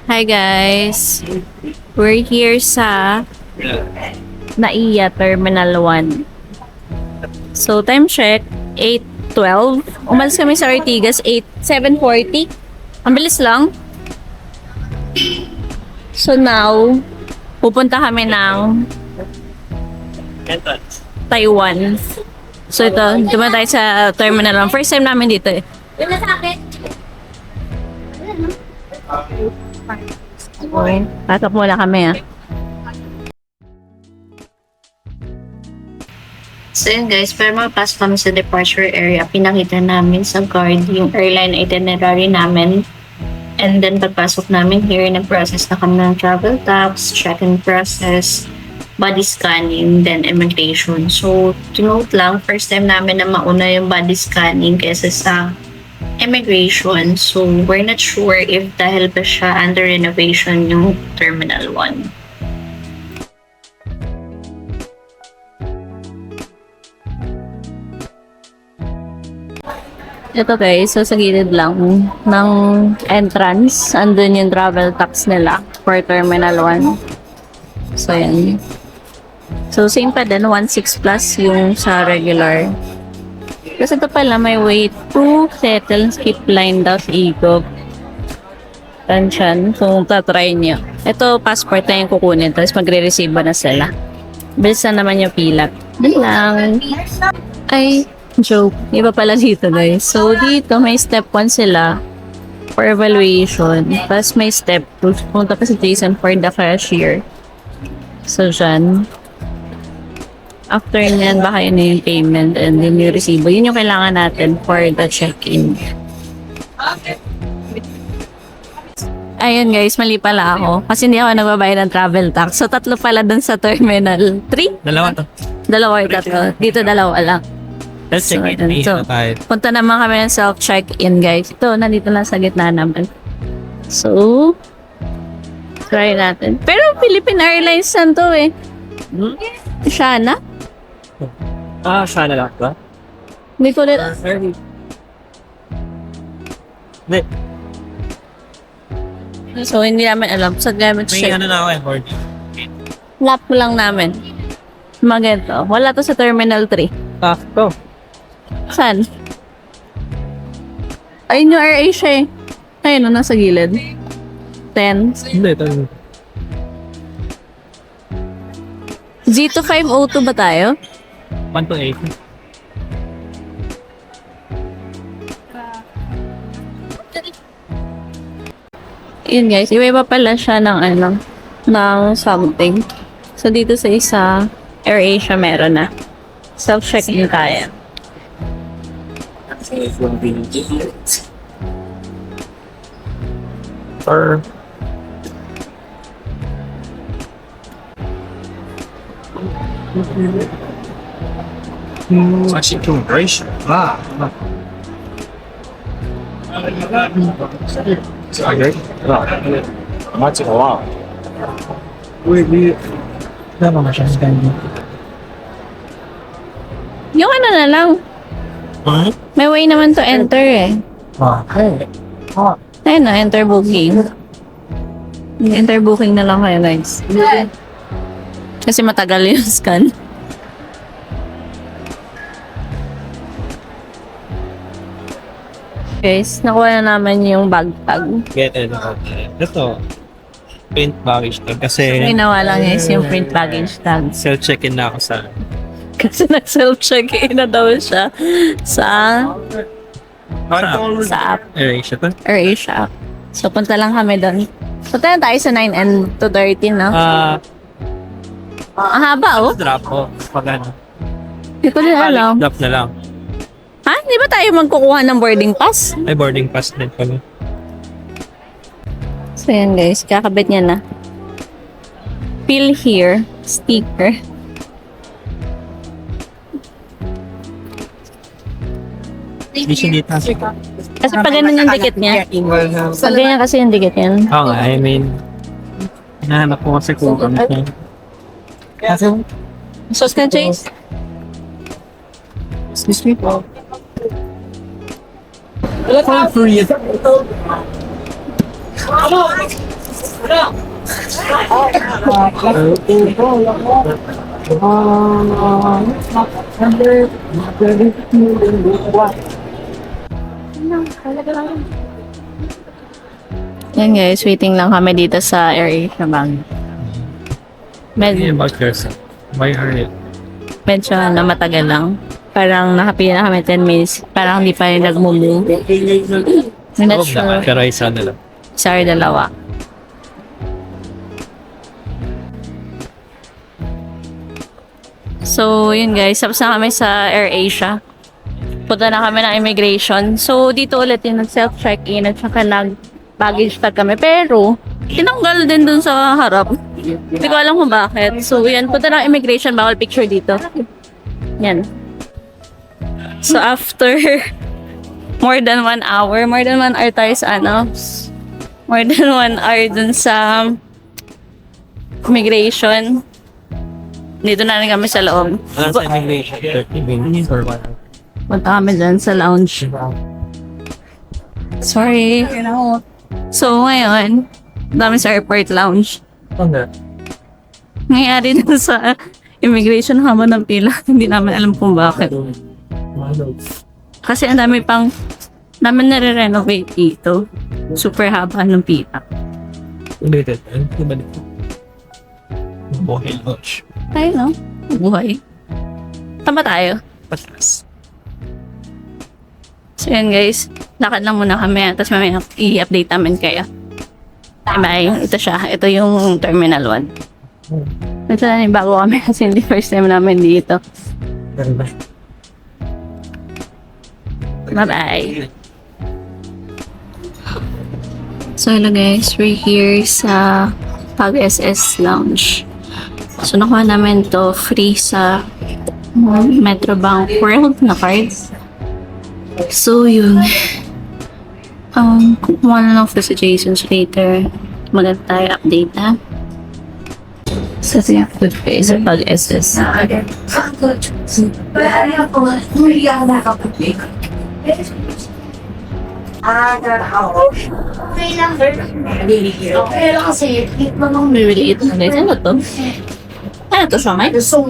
Hi guys! We're here sa NAIA Terminal 1. So time check, 8:12. Umalis kami sa Ortigas, 7:40. Ang bilis lang. So now, pupunta kami ng Taiwan. So ito, dumaan tayo sa Terminal 1. First time namin dito eh. Yun na sa akin. Okay, pasok muna kami ah. So yun guys, pero makapasok kami sa departure area, pinakita namin sa guard yung airline itinerary namin. And then pagpasok namin here, nag-process na kami ng travel tax, check-in process, body scanning, then immigration. So to note lang, first time namin na mauna yung body scanning kaysa sa immigration. So we're not sure if dahil ba siya under renovation yung Terminal 1. Ito guys, so sa gilid lang ng entrance, andun yung travel tax nila for Terminal 1. So yan. So same pa din, 1.6 plus yung sa regular. Kasi ito pala may way to settle skip line daw sa Igop. Tansyan, kung tatry nyo. Ito, passport na yung kukunin, tapos magre-receive na sila. Bilisan naman yung pila. Doon lang. Ay, joke. Iba pala dito guys. So dito may step 1 sila for evaluation. Tapos may step 2. Punta pa si Jason for the cashier. So dyan. After nyan, baka yun na yung payment and then yung resibo. Yun yung kailangan natin for the check-in. Ayun guys, mali pala ako. Kasi hindi ako nagbabayad ng travel tax. So tatlo pala dun sa Terminal 3. Dalawa to. Dalawa or tatlo. Dito dalawa lang. Let's check in. So, punta naman kami ng self-check-in guys. Ito, nandito lang sa gitna naman. So, try natin. Pero Philippine Airlines yan to eh. Siya na? Siya na lang ba? Hindi ko ulit. Hindi. So, hindi namin alam. So, gamit May check. ano na ako eh, board. Lap mo lang namin. Magento. Wala to sa Terminal 3. To. Saan? Ayun yung AirAsia eh. Ayun, nasa gilid. 10. Hindi, ito. G2502 ba tayo? 1 to 8. Yun guys, iba-iba pala siya ng ano, ng something. So dito sa isa, AirAsia meron na. Self-check-in tayo. Or actually calibration. Okay. Match it a lot. Tama na siya sa Yung ano na lang, may way naman to enter eh. Okay. Ayun na, enter booking. Enter booking na lang kayo guys. Kasi matagal yung scan. Guys, nakuha na namin yung bag tag. Get it. Ito. Print baggage tag. Kasi Ginawa lang guys yung print baggage tag. self-check-in na ako sa Kasi nag-self-check-in na daw siya sa app AirAsia to. AirAsia. So, punta lang kami doon. Punta na tayo sa 9 and to 13, no? Ang haba, oh. Drop ko. Pag ano. Hindi ko din alam. Drop na lang. Ha? Di ba tayo magkukuha ng boarding pass? May boarding pass din pala. So, yan guys. Kakabit niya na. Feel here. Sticker. Hindi siya dito. Kasi pag ganun yung dikit niya. Pag ganyan kasi yung dikit yan. Oo nga, I mean, hinahanap ko kasi kung ano siya. Sauce ka, Chase? Excuse me po. For free. Yan guys, waiting lang kami dito sa AirAsia bag. Hindi Med about yourself. Why are it? medyo na matagal lang. Parang nakapila na kami 10 minutes. Parang hindi pa rin nag-move. I'm not Huwag naman, sure. pero isa na lang. Sorry, dalawa. So, yun guys. Tapos na kami sa AirAsia. Punta na kami ng immigration. So, dito ulit yung nag-self-check-in at saka nag-baggage tag kami. Pero, tinanggal din dun sa harap. Hindi ko alam kung bakit. So, yan. Punta ng immigration. Bawal picture dito. Yan. So, after more than 1 hour tayo sa more than 1 hour dun sa immigration. Dito na rin kami sa loob. Ano sa immigration? 30 minutes or 1 hour? Punta kami dyan sa lounge. Sorry. So, ngayon, dami sa airport lounge. Ano? Nangyari dun sa immigration haba ng pila. Hindi namin alam kung bakit. Kasi ang dami pang namin nare-renovate dito. Super haba ng pila. Related. Ano ba dito? Buhay lunch. Tayo, no? Buhay. Tama tayo. Patas. So, yan guys. Lakad lang muna kami. Tapos mamaya i-update namin kayo. Bye. Ito siya. Ito yung Terminal 1. Ito na yung bago kami kasi hindi first time namin dito. Ganda. Bye-bye. So, hello guys. We're here sa Pag-SS Lounge. So, nakuha namin to free sa Metrobank World na cards. So, yun. Kumuha na lang sa Jason's later. Maganda tayo update na. So, ito yung food pay sa Pag-SS. Bibili ito na guys. Ano to? Ano to siya, Mike? Dito?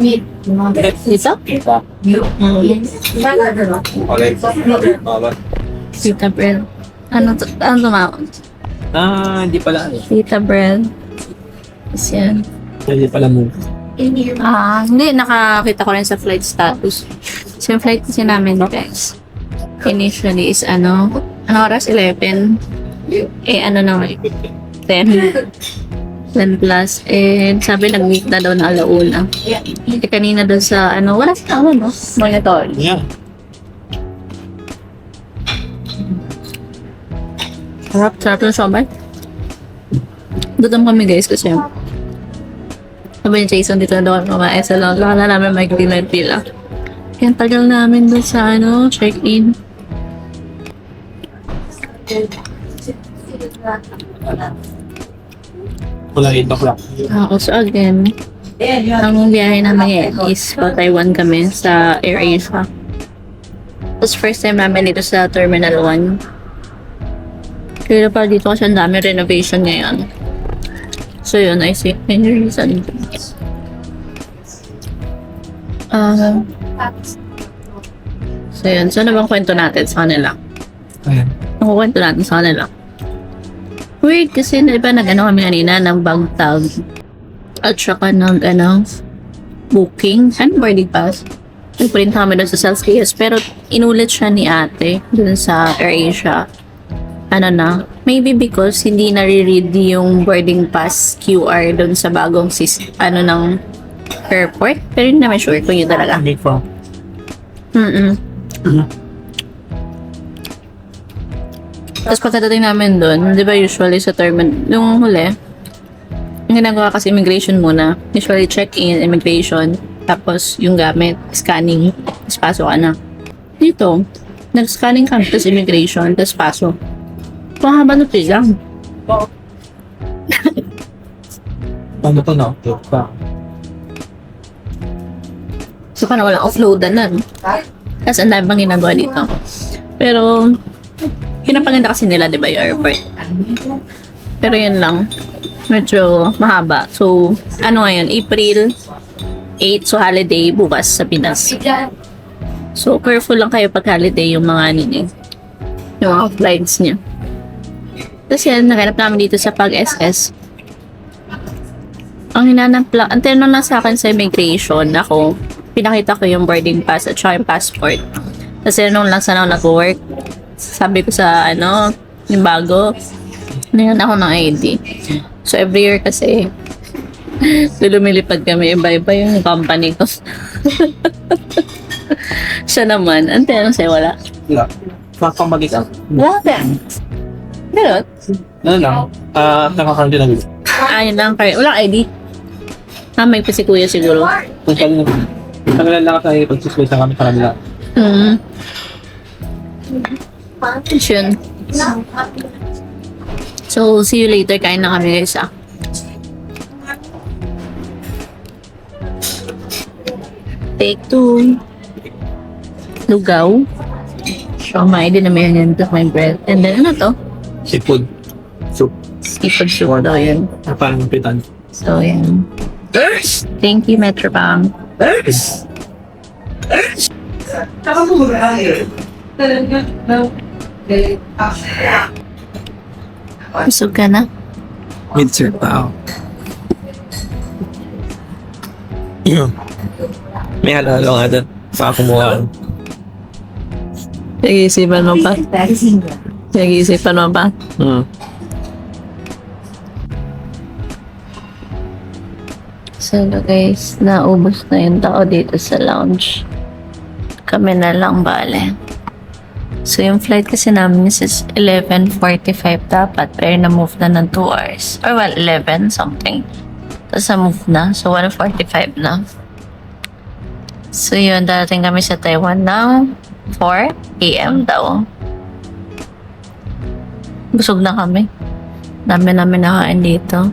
Tita bread. Ano to? Ano tumawag? Hindi pala ano. Tita bread. Tapos yan. Hindi pala move. Hindi. Nakakita ko rin sa flight status. So, yung flight kasi namin, guys, initially is ano oras? 11. Ano naman? 10. 10 plus. Sabi nag-meet na daw na alauna. Kanina daw sa, wala sa no? Monitor. Yeah. Sarap ng siomay. Dutom kami guys kasi sabi ni Jason dito na daw kami kumain sa lounge. Baka na namin may dinner pila. Kaya ang tagal namin doon sa check-in. Wala 8 o'clock. So again, ang biyahe namin is pa Taiwan kami sa AirAsia. Tapos first time namin dito sa Terminal 1. Kaya pa dito kasi ang dami renovation ngayon. So yun, I see. Any reason? So yun, so ano bang kwento natin sa kanila? Ayan. Ang kwento natin sa kanila. Weird kasi diba nag-ano kami kanina ng bag tag at saka ng booking and boarding pass. Nagprint kami doon sa sales kiosk pero inulit siya ni ate doon sa AirAsia. Maybe because hindi nare-read yung boarding pass QR doon sa bagong ng airport. Pero hindi naman sure kung yun talaga. Big from. Tapos pagkatating namin doon, di ba usually sa terminal, yung huli, yung ginagawa kasi immigration muna. Usually check-in, immigration, tapos yung gamit, scanning, tapos pasok ka na. Dito, nag-scanning kami, tapos immigration, tapos pasok. Pahaba na pila. Ano to na? So, parang walang offloadan na. Tapos, ang dami pang ginagawa dito. Pero, pinapaganda kasi nila, di ba, yung airport. Pero yun lang. Medyo mahaba. So, ano ngayon? April 8. So, holiday bukas sa Pinas. So, careful lang kayo pag holiday yung mga ano niyo. Yung mga flights niyo. Tapos yan, naganap namin dito sa Pag-SS. Ang hinanap lang, ang tinanong lang sa akin sa immigration, ako, pinakita ko yung boarding pass at saka yung passport. Tapos tinanong lang sana ako nag-work. Sabi ko sa, yung bago, ngayon ako ng ID. So, every year kasi, lumilipad kami, iba-iba yung company ko. Siya naman, ang tinanong sa'yo, wala? Wala. Pagpamagit ang. Wala ka. Meron? Ano lang? Nakakandi na gusto. Yun lang, walang ID. May pa si kuya siguro. Tagalan lang tayo pagsusway sa kami sa kanila. Yun. So, see you later. Kain na kami guys Take 2. Lugaw. Siomay din naman yan. Tapos may bread. And then, ano to? Seafood. Soup. Seafood soup daw yun. Parang pitan. So, yan. Thank you, Metrobank. Busog ka na? Mid-serve pa ako. May halo-halo nga doon. Sa kumuha. Nag-iisipan mo pa? Nag-iisipan mo pa? So guys, naubos na yung tao dito sa lounge. Kami na lang bale. So yung flight kasi namin is 11:45 dapat, pero na-move na ng 2 hours. Or well, 11 something. Tapos na-move na. So 1:45 na. So yun, darating kami sa Taiwan ng 4 AM daw. Busog na kami. Dami namin nakain dito.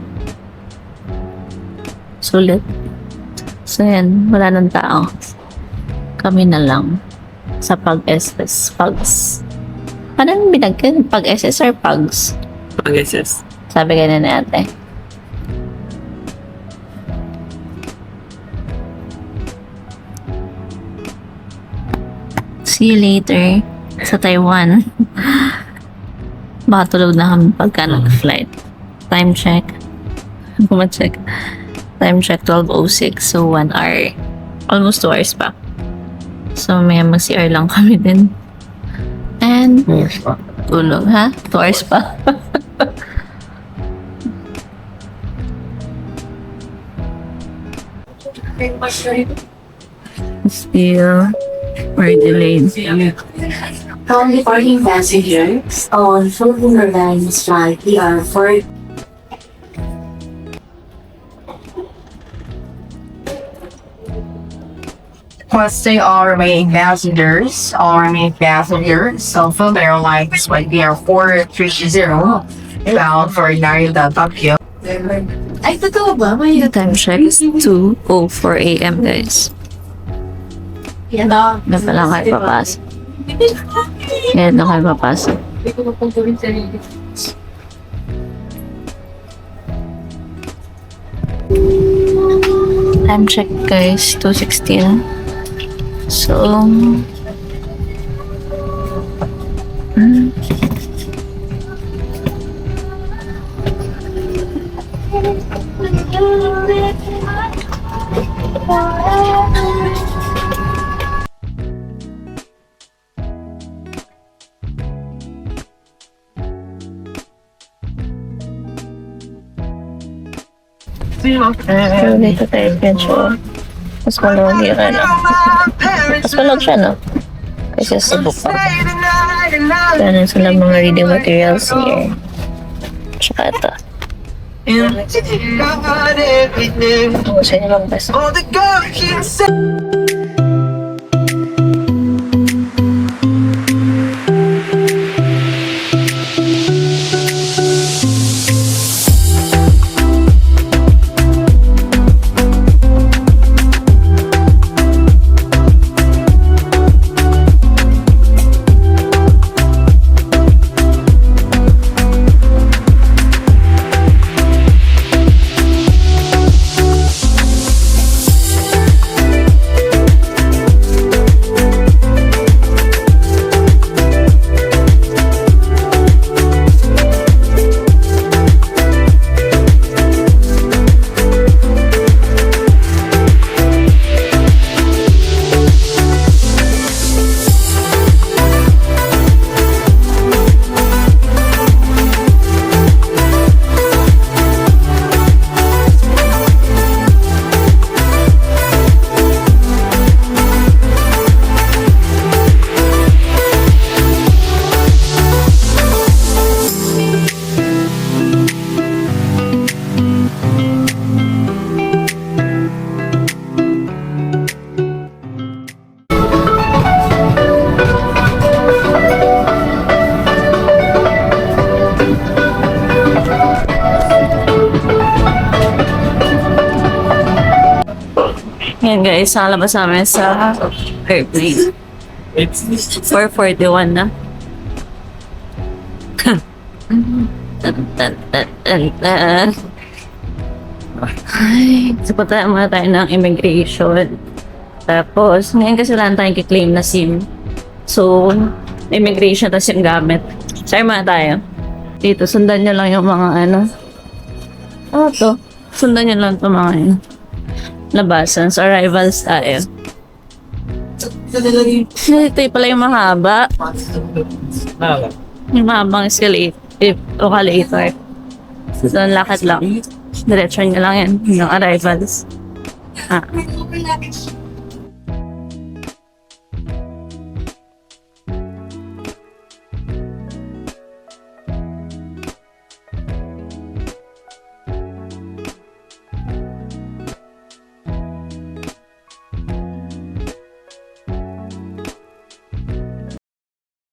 Sulit. So yan, wala nang tao. Kami na lang. Sa Pag-SS. Pags. Ano yung binagyan? Pag-SS or Pags? Pag-SS. Sabi ganun na ate. See you later sa Taiwan. Baka tulog na kami pagka nag-flight. Time check. Check. Time check 12:06. So 1 hour. Almost 2 hours pa. So may mag-CR lang kami din. And tulog ha? 2 hours pa. Still we're delayed. All departing passengers on Philippine Airlines flight PR4. Requesting all remaining passengers, on Philippine Airlines flight PR430 bound for Narita, Tokyo. Ay, totoo ba? May The time check is 2:04 AM guys. yan na. Na pala kayo papasok. Ngayon na kayo papasok. Hindi ko mapunturin sa sarili. Time check guys, 2:16. So, so dito tayo medyo mas malawag na. Mas malawag siya, no? Kasi sa book pa. Ganun sila mga reading materials here. Tsaka ito. Sa inyo lang basta. Ayan guys, nakalabas namin sa airplane. It's 4:41 na. Tan, tan, tan, tan, tan. Ay, sapunta muna tayo ng immigration. Tapos, ngayon kasi lang tayong kiklaim na SIM. So, immigration na SIM gamit. Sa'yo muna tayo. Dito, sundan nyo lang yung mga ano. Ano to? Sundan nyo lang itong mga ano. Labasan. So, arrivals tayo. Ito pala yung mahaba. nala. Yung mahabang escalator. So, ang lakad lang. Diretso nyo lang yan. Yung arrivals. Ah.